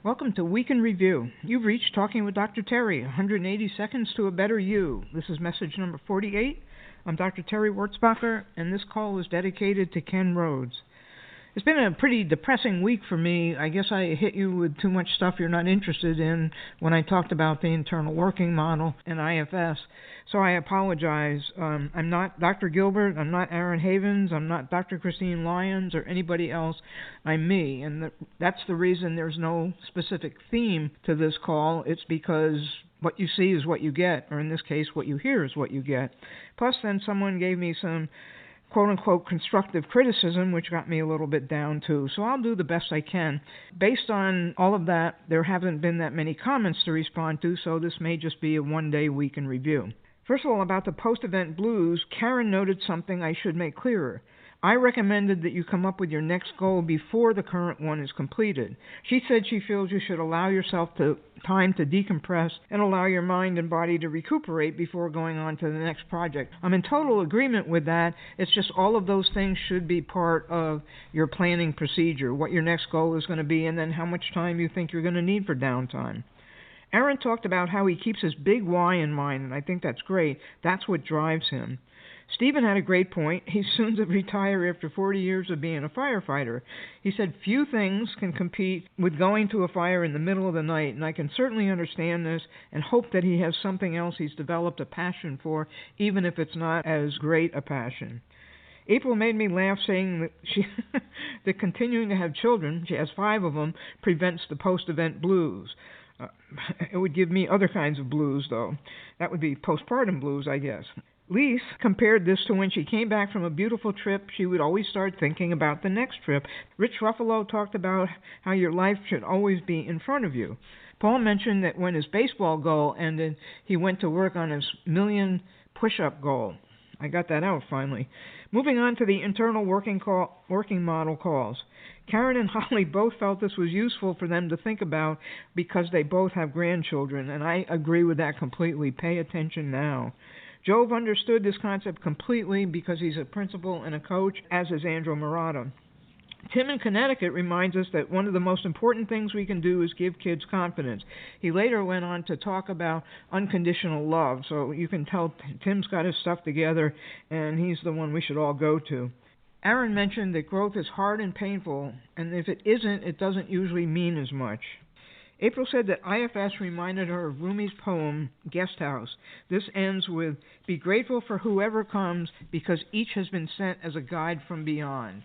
Welcome to Week in Review. You've reached Talking with Dr. Terry, 180 Seconds to a Better You. This is message number 48. I'm Dr. Terry Wurzbacher, and this call is dedicated to Ken Rhodes. It's been a pretty depressing week for me. I guess I hit you with too much stuff you're not interested in when I talked about the internal working model and IFS, so I apologize. I'm not Dr. Gilbert, I'm not Aaron Havens, I'm not Dr. Christine Lyons or anybody else. I'm me, and that's the reason there's no specific theme to this call. It's because what you see is what you get, or in this case, what you hear is what you get. Plus, then someone gave me some quote-unquote constructive criticism, which got me a little bit down too. So I'll do the best I can. Based on all of that, there haven't been that many comments to respond to, so this may just be a one-day week in review. First of all, about the post-event blues, Karen noted something I should make clearer. I recommended that you come up with your next goal before the current one is completed. She said she feels you should allow yourself time to decompress and allow your mind and body to recuperate before going on to the next project. I'm in total agreement with that. It's just all of those things should be part of your planning procedure, what your next goal is going to be, and then how much time you think you're going to need for downtime. Aaron talked about how he keeps his big why in mind, and I think that's great. That's what drives him. Stephen had a great point. He's soon to retire after 40 years of being a firefighter. He said few things can compete with going to a fire in the middle of the night, and I can certainly understand this and hope that he has something else he's developed a passion for, even if it's not as great a passion. April made me laugh, saying that that continuing to have children, she has 5 of them, prevents the post-event blues. It would give me other kinds of blues, though. That would be postpartum blues, I guess. Lise compared this to when she came back from a beautiful trip, she would always start thinking about the next trip. Rich Ruffalo talked about how your life should always be in front of you. Paul mentioned that when his baseball goal ended, he went to work on his 1,000,000 push-up goal. I got that out finally. Moving on to the internal working model calls. Karen and Holly both felt this was useful for them to think about because they both have grandchildren, and I agree with that completely. Pay attention now. Jove understood this concept completely because he's a principal and a coach, as is Andrew Murata. Tim in Connecticut reminds us that one of the most important things we can do is give kids confidence. He later went on to talk about unconditional love, so you can tell Tim's got his stuff together, and he's the one we should all go to. Aaron mentioned that growth is hard and painful, and if it isn't, it doesn't usually mean as much. April said that IFS reminded her of Rumi's poem, Guest House. This ends with, "Be grateful for whoever comes, because each has been sent as a guide from beyond."